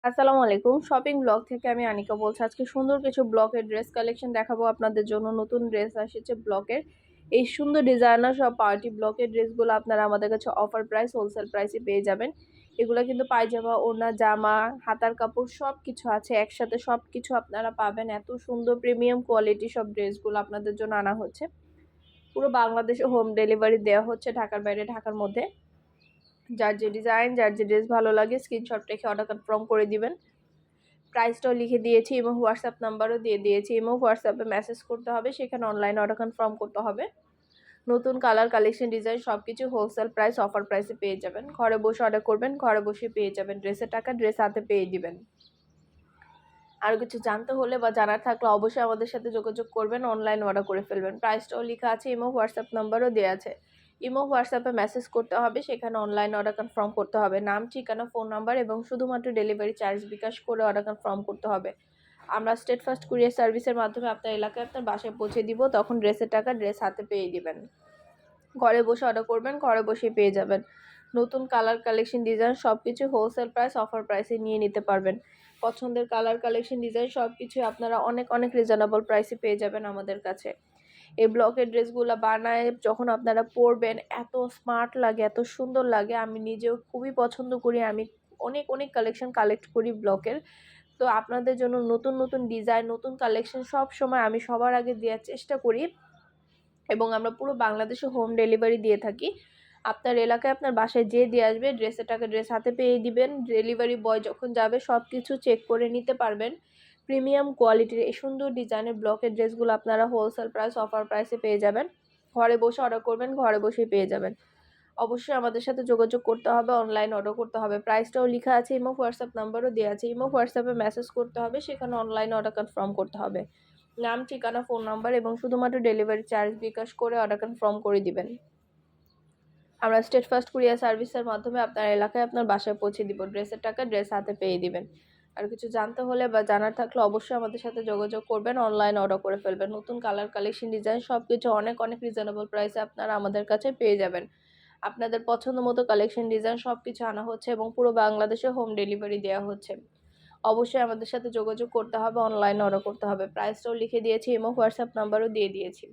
আসসালামু আলাইকুম। Shopping blog থেকে আমি আনিকা বলছি। আজকে সুন্দর কিছু ব্লকের ড্রেস কালেকশন দেখাবো আপনাদের জন্য। নতুন ড্রেস এসেছে ব্লকের। এই সুন্দর ডিজাইনার সব পার্টি ব্লকের ড্রেসগুলো আপনারা আমাদের কাছে অফার প্রাইস, হোলসেল প্রাইসে পেয়ে যাবেন। এগুলো কিন্তু পায়জামা, ওড়না, জামা, হাতার কাপড় সবকিছু আছে একসাথে, সবকিছু আপনারা পাবেন। এত সুন্দর প্রিমিয়াম কোয়ালিটি সব ড্রেসগুলো আপনাদের জন্য আনা হচ্ছে। পুরো বাংলাদেশে হোম ডেলিভারি দেওয়া হচ্ছে, ঢাকার বাইরে, ঢাকার মধ্যে। যার যে ডিজাইন, যার যে ড্রেস ভালো লাগে স্ক্রিনশট রেখে অর্ডার কনফার্ম করে দিবেন। প্রাইসটাও লিখে দিয়েছি এবং হোয়াটসঅ্যাপ নাম্বারও দিয়ে দিয়েছি। হোয়াটসঅ্যাপে মেসেজ করতে হবে, সেখানে অনলাইন অর্ডার কনফার্ম করতে হবে। নতুন কালার, কালেকশন, ডিজাইন সবকিছু হোলসেল প্রাইস, অফার প্রাইসে পেয়ে যাবেন। ঘরে বসে অর্ডার করবেন, ঘরে বসে পেয়ে যাবেন। ড্রেসের টাকা ড্রেস হাতে পেয়ে দিবেন। আর কিছু জানতে হলে বা জানার থাকলে অবশ্যই আমাদের সাথে যোগাযোগ করবেন, অনলাইন অর্ডার করে ফেলবেন। প্রাইসটাও লেখা আছে, হোয়াটসঅ্যাপ নাম্বারও দেওয়া আছে। হোয়াটসঅ্যাপে মেসেজ করতে হবে, সেখানে অনলাইন অর্ডার কনফার্ম করতে হবে। নাম, ঠিকানা, ফোন নাম্বার এবং শুধুমাত্র ডেলিভারি চার্জ বিকাশ করে অর্ডার কনফার্ম করতে হবে। আমরা স্টেট ফার্স্ট কুরিয়ার সার্ভিসের মাধ্যমে আপনার এলাকায় আপনার বাসায় পৌঁছে দিব। তখন ড্রেসের টাকা ড্রেস হাতে পেয়ে দিবেন। ঘরে বসে অর্ডার করবেন, ঘরে বসে পেয়ে যাবেন। নতুন কালার, কালেকশন, ডিজাইন সবকিছু হোলসেল প্রাইস, অফার প্রাইসে নিয়ে নিতে পারবেন। পছন্দের কালার, কালেকশন, ডিজাইন সবকিছু আপনারা অনেক অনেক রিজনেবল প্রাইসে পেয়ে যাবেন আমাদের কাছে। এই ব্লকের ড্রেসগুলো বানায় যখন আপনারা পরবেন এত স্মার্ট লাগে, এত সুন্দর লাগে। আমি নিজেও খুবই পছন্দ করি। আমি অনেক অনেক কালেকশন কালেক্ট করি ব্লকের। তো আপনাদের জন্য নতুন নতুন ডিজাইন, নতুন কালেকশন সব সময় আমি সবার আগে দেওয়ার চেষ্টা করি এবং আমরা পুরো বাংলাদেশে হোম ডেলিভারি দিয়ে থাকি। আপনার এলাকায় আপনার বাসায় যেয়ে দিয়ে আসবে, ড্রেসের টাকা ড্রেস হাতে পেয়ে দিবেন। ডেলিভারি বয় যখন যাবে সব কিছু চেক করে নিতে পারবেন। প্রিমিয়াম কোয়ালিটির এই সুন্দর ডিজাইনের ব্লকের ড্রেসগুলো আপনারা হোলসেল প্রাইস, অফার প্রাইসে পেয়ে যাবেন। ঘরে বসে অর্ডার করবেন, ঘরে বসেই পেয়ে যাবেন। অবশ্যই আমাদের সাথে যোগাযোগ করতে হবে, অনলাইন অর্ডার করতে হবে। প্রাইসটাও লেখা আছে, হোয়াটসঅ্যাপ নাম্বারও দেওয়া আছে। হোয়াটসঅ্যাপে মেসেজ করতে হবে, সেখানে অনলাইন অর্ডার কনফার্ম করতে হবে। নাম, ঠিকানা, ফোন নাম্বার এবং শুধুমাত্র ডেলিভারি চার্জ বিকাশ করে অর্ডার কনফার্ম করে দিবেন। আমরা স্টেট ফার্স্ট কুরিয়ার সার্ভিসের মাধ্যমে আপনার এলাকায় আপনার বাসায় পৌঁছে দিব। ড্রেসের টাকা ড্রেস হাতে পেয়ে দিবেন। আর কিছু জানতে হলে বা জানার থাকলে অবশ্যই আমাদের সাথে যোগাযোগ করবেন, অনলাইন অর্ডার করে ফেলবেন। নতুন কালার, কালেকশন, ডিজাইন সবকিছু অনেক অনেক রিজনেবল প্রাইসে আপনারা আমাদের কাছে পেয়ে যাবেন। আপনাদের পছন্দ মতো কালেকশন, ডিজাইন সবকিছু আনা হচ্ছে এবং পুরো বাংলাদেশে হোম ডেলিভারি দেওয়া হচ্ছে। অবশ্যই আমাদের সাথে যোগাযোগ করতে হবে, অনলাইন অর্ডার করতে হবে। প্রাইসটাও লিখে দিয়েছি, হোয়াটসঅ্যাপ নাম্বারও দিয়ে দিয়েছি।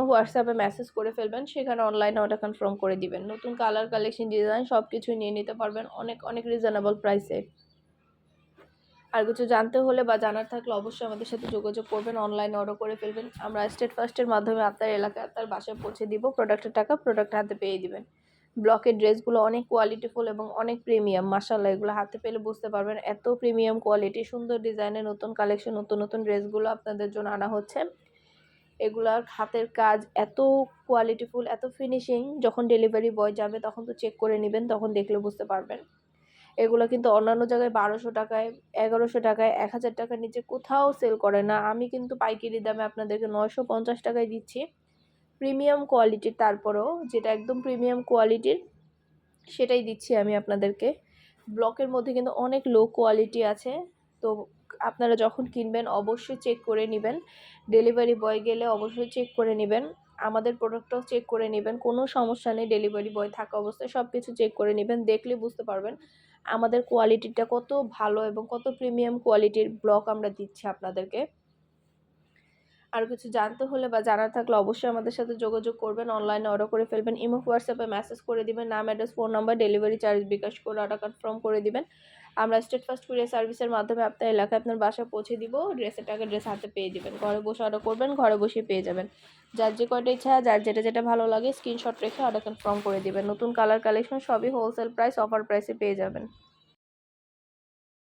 হোয়াটসঅ্যাপে মেসেজ করে ফেলবেন, সেখানে অনলাইন অর্ডার কনফার্ম করে দিবেন। নতুন কালার, কালেকশন, ডিজাইন সবকিছু নিয়ে নিতে পারবেন অনেক অনেক রিজনেবল প্রাইসে। আর কিছু জানতে হলে বা জানার থাকলে অবশ্যই আমাদের সাথে যোগাযোগ করবেন, অনলাইন অর্ডার করে ফেলবেন। আমরা স্টেট ফার্স্টের মাধ্যমে আপনার এলাকায় আপনার বাসায় পৌঁছে দিব। প্রোডাক্টের টাকা প্রোডাক্ট হাতে পেয়ে দিবেন। ব্লকের ড্রেসগুলো অনেক কোয়ালিটিফুল এবং অনেক প্রিমিয়াম। মাশাআল্লাহ, এগুলো হাতে পেলে বুঝতে পারবেন এত প্রিমিয়াম কোয়ালিটি, সুন্দর ডিজাইনের নতুন কালেকশন, নতুন নতুন ড্রেসগুলো আপনাদের জন্য আনা হচ্ছে। এগুলার হাতের কাজ এত কোয়ালিটিফুল, এত ফিনিশিং। যখন ডেলিভারি বয় যাবে তখন তো চেক করে নেবেন, তখন দেখলে বুঝতে পারবেন। এগুলো কিন্তু অন্যান্য জায়গায় 1200 টাকায়, 1100 টাকায়, 1000 টাকার নিচে কোথাও সেল করে না। আমি কিন্তু পাইকারি দামে আপনাদেরকে 950 টাকায় দিচ্ছি। প্রিমিয়াম কোয়ালিটির, তারপরেও যেটা একদম প্রিমিয়াম কোয়ালিটির সেটাই দিচ্ছি আমি আপনাদেরকে। ব্লকের মধ্যে কিন্তু অনেক লো কোয়ালিটি আছে। তো আপনারা যখন কিনবেন অবশ্যই চেক করে নেবেন। ডেলিভারি বয় গেলে অবশ্যই চেক করে নেবেন। আমাদের প্রোডাক্টটাও চেক করে নেবেন, কোনো সমস্যা নেই। ডেলিভারি বয় থাকা অবস্থায় সব কিছু চেক করে নেবেন, দেখলে বুঝতে পারবেন আমাদের কোয়ালিটিটা কত ভালো এবং কত প্রিমিয়াম কোয়ালিটির ব্লক আমরা দিচ্ছি আপনাদেরকে। আর কিছু জানতে হলে বা জানার থাকলে অবশ্যই আমাদের সাথে যোগাযোগ করবেন, অনলাইনে অর্ডার করে ফেলবেন। হোয়াটসঅ্যাপে মেসেজ করে দিবেন, নাম, address, phone number, delivery charge bKash করে অর্ডার কনফার্ম করে দিবেন। আমরা স্টেট ফার্স্ট কুরিয়ার সার্ভিসের মাধ্যমে আপনার এলাকায় আপনার বাসায় পৌঁছে দিব। ড্রেসের টাকা ড্রেস হাতে পেয়ে দিবেন। ঘরে বসে অর্ডার করবেন, ঘরে বসে পেয়ে যাবেন। যার যে কয়টা ইচ্ছা, যার যেটা যেটা ভালো লাগে স্ক্রিনশট রেখে অর্ডার কনফার্ম করে দিবেন। নতুন কালার, কালেকশন সবই হোলসেল প্রাইস, অফার প্রাইসে পেয়ে যাবেন।